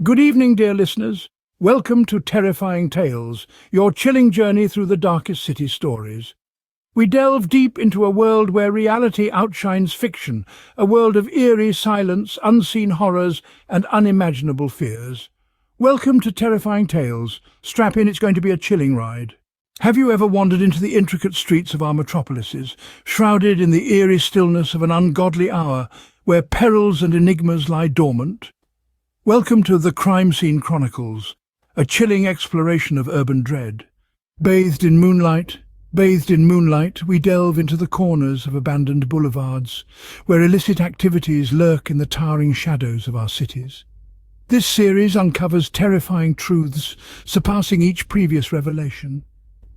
Good evening, dear listeners. Welcome to Terrifying Tales, your chilling journey through the darkest city stories. We delve deep into a world where reality outshines fiction, a world of eerie silence, unseen horrors, and unimaginable fears. Welcome to Terrifying Tales. Strap in, it's going to be a chilling ride. Have you ever wandered into the intricate streets of our metropolises, shrouded in the eerie stillness of an ungodly hour, where perils and enigmas lie dormant? Welcome to the Crime Scene Chronicles, a chilling exploration of urban dread. Bathed in moonlight, we delve into the corners of abandoned boulevards, where illicit activities lurk in the towering shadows of our cities. This series uncovers terrifying truths, surpassing each previous revelation.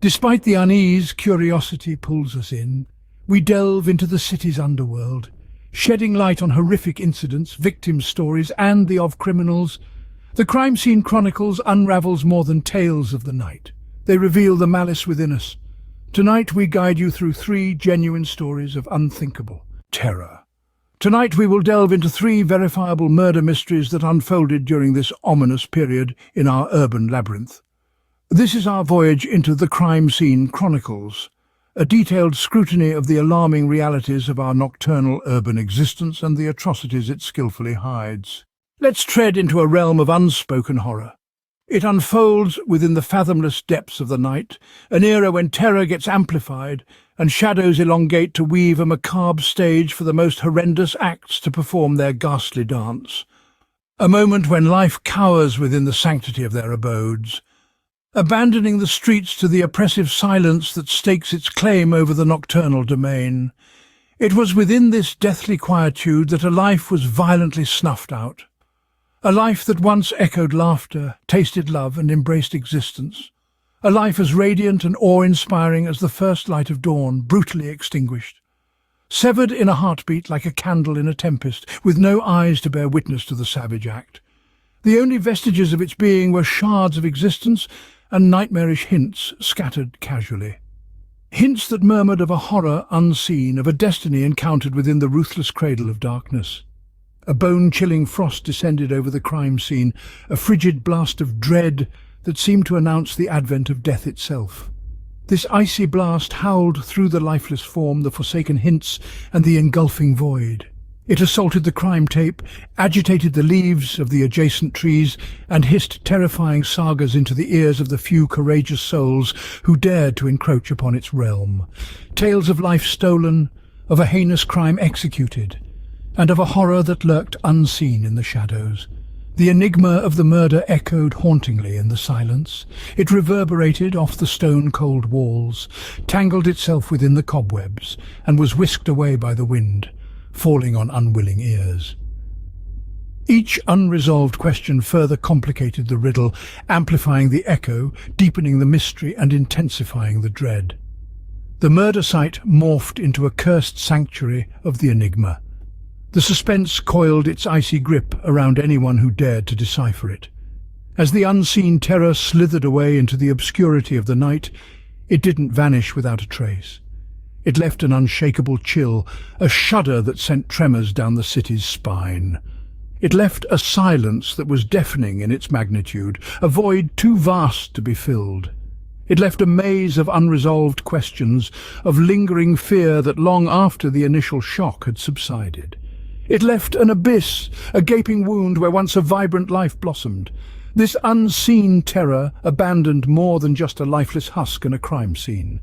Despite the unease curiosity pulls us in, we delve into the city's underworld, shedding light on horrific incidents, victim stories, and the of criminals. The Crime Scene Chronicles unravels more than tales of the night. They reveal the malice within us. Tonight we guide you through 3 genuine stories of unthinkable terror. Tonight we will delve into 3 verifiable murder mysteries that unfolded during this ominous period in our urban labyrinth. This is our voyage into the Crime Scene Chronicles, a detailed scrutiny of the alarming realities of our nocturnal urban existence and the atrocities it skillfully hides. Let's tread into a realm of unspoken horror. It unfolds within the fathomless depths of the night, an era when terror gets amplified and shadows elongate to weave a macabre stage for the most horrendous acts to perform their ghastly dance. A moment when life cowers within the sanctity of their abodes, abandoning the streets to the oppressive silence that stakes its claim over the nocturnal domain. It was within this deathly quietude that a life was violently snuffed out. A life that once echoed laughter, tasted love, and embraced existence. A life as radiant and awe-inspiring as the first light of dawn, brutally extinguished. Severed in a heartbeat like a candle in a tempest, with no eyes to bear witness to the savage act. The only vestiges of its being were shards of existence and nightmarish hints scattered casually. Hints that murmured of a horror unseen, of a destiny encountered within the ruthless cradle of darkness. A bone-chilling frost descended over the crime scene, a frigid blast of dread that seemed to announce the advent of death itself. This icy blast howled through the lifeless form, the forsaken hints, and the engulfing void. It assaulted the crime tape, agitated the leaves of the adjacent trees, and hissed terrifying sagas into the ears of the few courageous souls who dared to encroach upon its realm. Tales of life stolen, of a heinous crime executed, and of a horror that lurked unseen in the shadows. The enigma of the murder echoed hauntingly in the silence. It reverberated off the stone-cold walls, tangled itself within the cobwebs, and was whisked away by the wind, falling on unwilling ears. Each unresolved question further complicated the riddle, amplifying the echo, deepening the mystery, and intensifying the dread. The murder site morphed into a cursed sanctuary of the enigma. The suspense coiled its icy grip around anyone who dared to decipher it. As the unseen terror slithered away into the obscurity of the night, it didn't vanish without a trace. It left an unshakable chill, a shudder that sent tremors down the city's spine. It left a silence that was deafening in its magnitude, a void too vast to be filled. It left a maze of unresolved questions, of lingering fear that long after the initial shock had subsided. It left an abyss, a gaping wound where once a vibrant life blossomed. This unseen terror abandoned more than just a lifeless husk and a crime scene.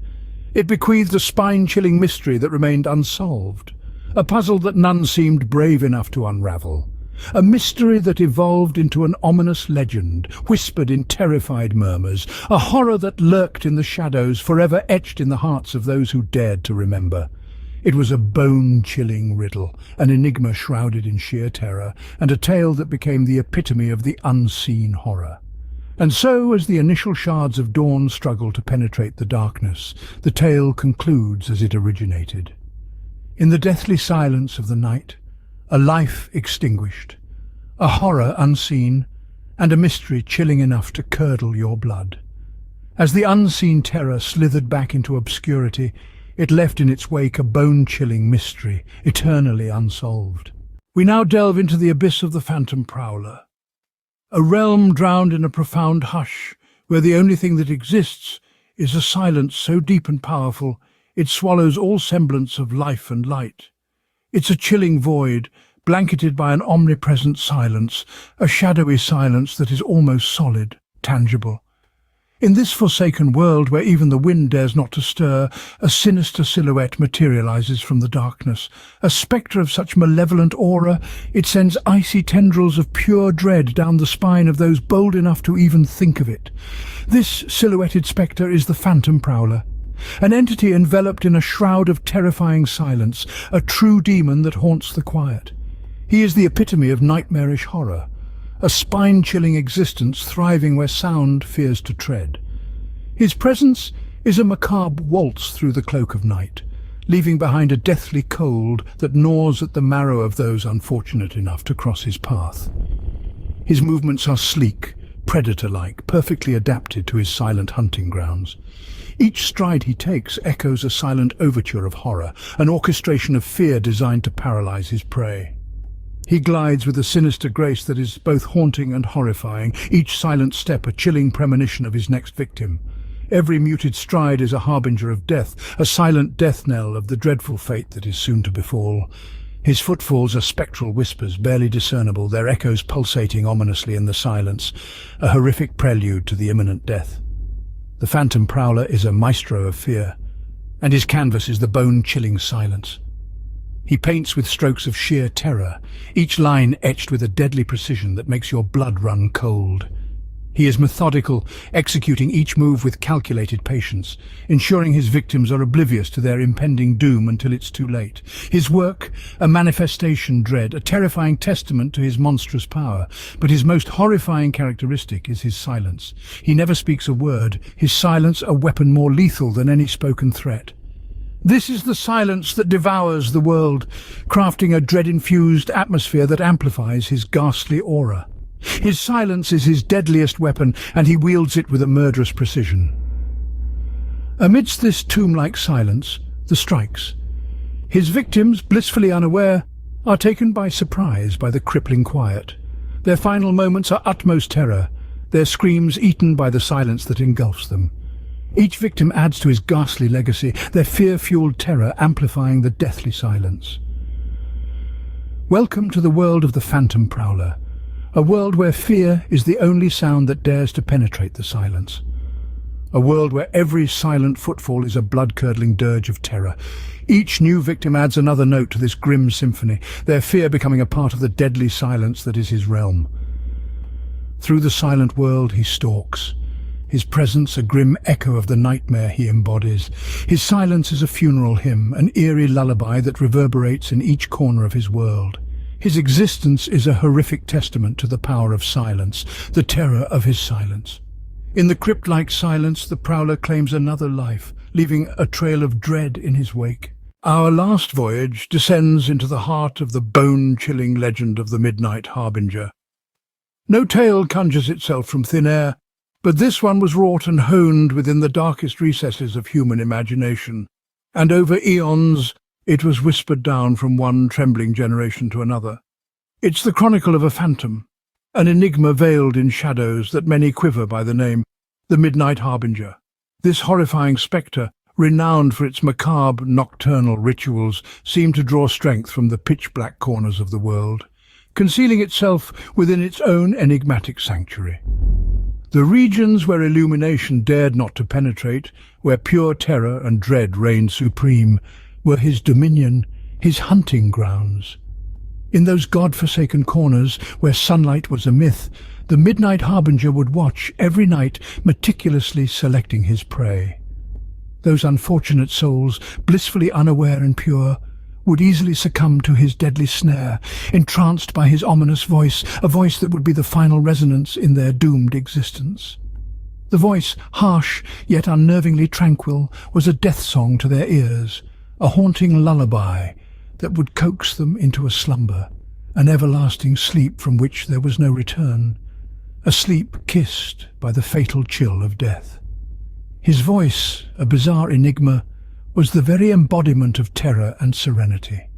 It bequeathed a spine-chilling mystery that remained unsolved, a puzzle that none seemed brave enough to unravel, a mystery that evolved into an ominous legend, whispered in terrified murmurs, a horror that lurked in the shadows, forever etched in the hearts of those who dared to remember. It was a bone-chilling riddle, an enigma shrouded in sheer terror, and a tale that became the epitome of the unseen horror. And so, as the initial shards of dawn struggle to penetrate the darkness, the tale concludes as it originated. In the deathly silence of the night, a life extinguished, a horror unseen, and a mystery chilling enough to curdle your blood. As the unseen terror slithered back into obscurity, it left in its wake a bone-chilling mystery, eternally unsolved. We now delve into the abyss of the Phantom Prowler, a realm drowned in a profound hush, where the only thing that exists is a silence so deep and powerful it swallows all semblance of life and light. It's a chilling void, blanketed by an omnipresent silence, a shadowy silence that is almost solid, tangible. In this forsaken world where even the wind dares not to stir, a sinister silhouette materializes from the darkness. A spectre of such malevolent aura, it sends icy tendrils of pure dread down the spine of those bold enough to even think of it. This silhouetted spectre is the Phantom Prowler, an entity enveloped in a shroud of terrifying silence, a true demon that haunts the quiet. He is the epitome of nightmarish horror, a spine-chilling existence thriving where sound fears to tread. His presence is a macabre waltz through the cloak of night, leaving behind a deathly cold that gnaws at the marrow of those unfortunate enough to cross his path. His movements are sleek, predator-like, perfectly adapted to his silent hunting grounds. Each stride he takes echoes a silent overture of horror, an orchestration of fear designed to paralyze his prey. He glides with a sinister grace that is both haunting and horrifying, each silent step a chilling premonition of his next victim. Every muted stride is a harbinger of death, a silent death knell of the dreadful fate that is soon to befall. His footfalls are spectral whispers, barely discernible, their echoes pulsating ominously in the silence, a horrific prelude to the imminent death. The Phantom Prowler is a maestro of fear, and his canvas is the bone-chilling silence. He paints with strokes of sheer terror, each line etched with a deadly precision that makes your blood run cold. He is methodical, executing each move with calculated patience, ensuring his victims are oblivious to their impending doom until it's too late. His work, a manifestation dread, a terrifying testament to his monstrous power, but his most horrifying characteristic is his silence. He never speaks a word, his silence a weapon more lethal than any spoken threat. This is the silence that devours the world, crafting a dread-infused atmosphere that amplifies his ghastly aura. His silence is his deadliest weapon, and he wields it with a murderous precision. Amidst this tomb-like silence, the strikes. His victims, blissfully unaware, are taken by surprise by the crippling quiet. Their final moments are utmost terror, their screams eaten by the silence that engulfs them. Each victim adds to his ghastly legacy, their fear-fueled terror amplifying the deathly silence. Welcome to the world of the Phantom Prowler, a world where fear is the only sound that dares to penetrate the silence. A world where every silent footfall is a blood-curdling dirge of terror. Each new victim adds another note to this grim symphony, their fear becoming a part of the deadly silence that is his realm. Through the silent world he stalks, his presence a grim echo of the nightmare he embodies. His silence is a funeral hymn, an eerie lullaby that reverberates in each corner of his world. His existence is a horrific testament to the power of silence, the terror of his silence. In the crypt-like silence, the Prowler claims another life, leaving a trail of dread in his wake. Our last voyage descends into the heart of the bone-chilling legend of the Midnight Harbinger. No tale conjures itself from thin air, but this one was wrought and honed within the darkest recesses of human imagination, and over eons it was whispered down from one trembling generation to another. It's the chronicle of a phantom, an enigma veiled in shadows that many quiver by the name, the Midnight Harbinger. This horrifying spectre, renowned for its macabre nocturnal rituals, seemed to draw strength from the pitch-black corners of the world, concealing itself within its own enigmatic sanctuary. The regions where illumination dared not to penetrate, where pure terror and dread reigned supreme, were his dominion, his hunting grounds. In those god-forsaken corners where sunlight was a myth, the Midnight Harbinger would watch every night, meticulously selecting his prey. Those unfortunate souls, blissfully unaware and pure, would easily succumb to his deadly snare, entranced by his ominous voice, a voice that would be the final resonance in their doomed existence. The voice, harsh yet unnervingly tranquil, was a death song to their ears, a haunting lullaby that would coax them into a slumber, an everlasting sleep from which there was no return, a sleep kissed by the fatal chill of death. His voice, a bizarre enigma, was the very embodiment of terror and serenity.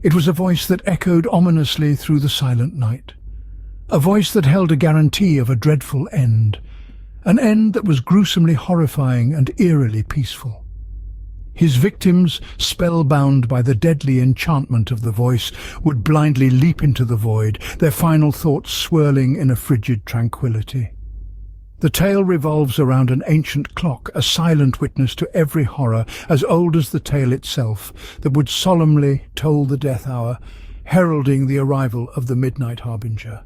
It was a voice that echoed ominously through the silent night, A voice that held a guarantee of a dreadful end, an end that was gruesomely horrifying and eerily peaceful. His victims, spellbound by the deadly enchantment of the voice, would blindly leap into the void, their final thoughts swirling in a frigid tranquility. The tale revolves around an ancient clock, a silent witness to every horror, as old as the tale itself, that would solemnly toll the death hour, heralding the arrival of the midnight harbinger.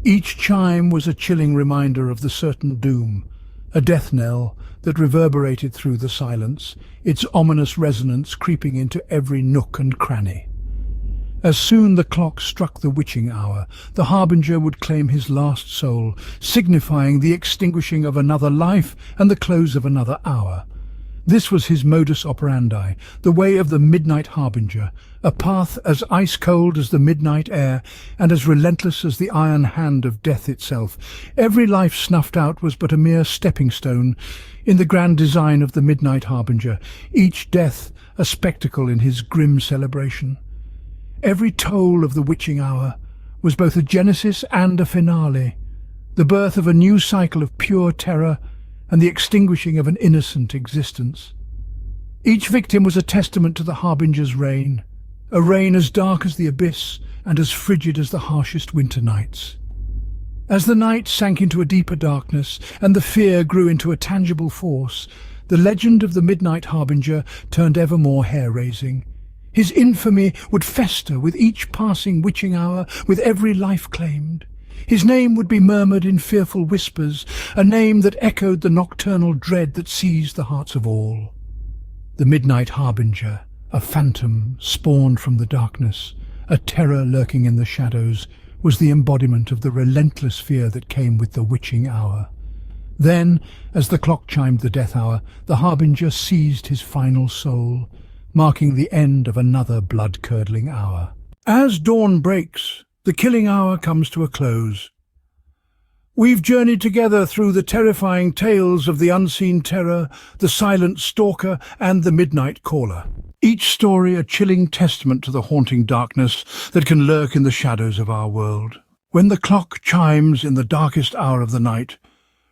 Each chime was a chilling reminder of the certain doom, a death knell that reverberated through the silence, its ominous resonance creeping into every nook and cranny. As soon the clock struck the witching hour, the harbinger would claim his last soul, signifying the extinguishing of another life and the close of another hour. This was his modus operandi, the way of the midnight harbinger, a path as ice-cold as the midnight air and as relentless as the iron hand of death itself. Every life snuffed out was but a mere stepping stone in the grand design of the midnight harbinger, each death a spectacle in his grim celebration. Every toll of the witching hour was both a genesis and a finale, the birth of a new cycle of pure terror and the extinguishing of an innocent existence. Each victim was a testament to the harbinger's reign, a reign as dark as the abyss and as frigid as the harshest winter nights. As the night sank into a deeper darkness and the fear grew into a tangible force, the legend of the midnight harbinger turned ever more hair-raising. His infamy would fester with each passing witching hour, with every life claimed. His name would be murmured in fearful whispers, a name that echoed the nocturnal dread that seized the hearts of all. The midnight harbinger, a phantom spawned from the darkness, a terror lurking in the shadows, was the embodiment of the relentless fear that came with the witching hour. Then, as the clock chimed the death hour, the harbinger seized his final soul, marking the end of another blood-curdling hour. As dawn breaks, the killing hour comes to a close. We've journeyed together through the terrifying tales of the unseen terror, the silent stalker, and the midnight caller. Each story a chilling testament to the haunting darkness that can lurk in the shadows of our world. When the clock chimes in the darkest hour of the night,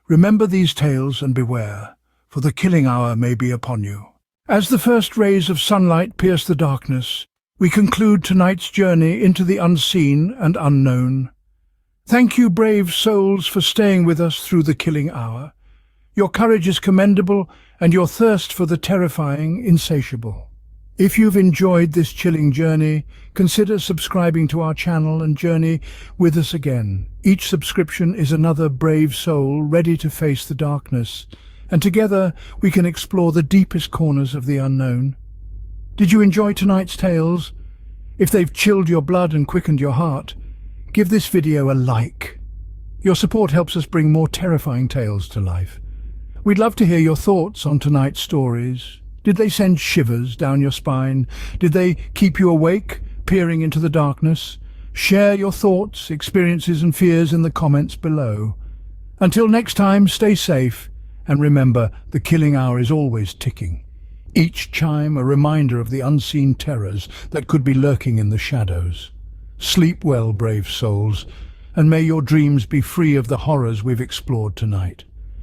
remember these tales and beware, for the killing hour may be upon you. As the first rays of sunlight pierce the darkness, we conclude tonight's journey into the unseen and unknown. Thank you, brave souls, for staying with us through the killing hour. Your courage is commendable, and your thirst for the terrifying insatiable. If you've enjoyed this chilling journey, consider subscribing to our channel and journey with us again. Each subscription is another brave soul ready to face the darkness, and together we can explore the deepest corners of the unknown. Did you enjoy tonight's tales? If they've chilled your blood and quickened your heart, give this video a like. Your support helps us bring more terrifying tales to life. We'd love to hear your thoughts on tonight's stories. Did they send shivers down your spine? Did they keep you awake, peering into the darkness? Share your thoughts, experiences and fears in the comments below. Until next time, stay safe, and remember, the killing hour is always ticking. Each chime a reminder of the unseen terrors that could be lurking in the shadows. Sleep well, brave souls, and may your dreams be free of the horrors we've explored tonight.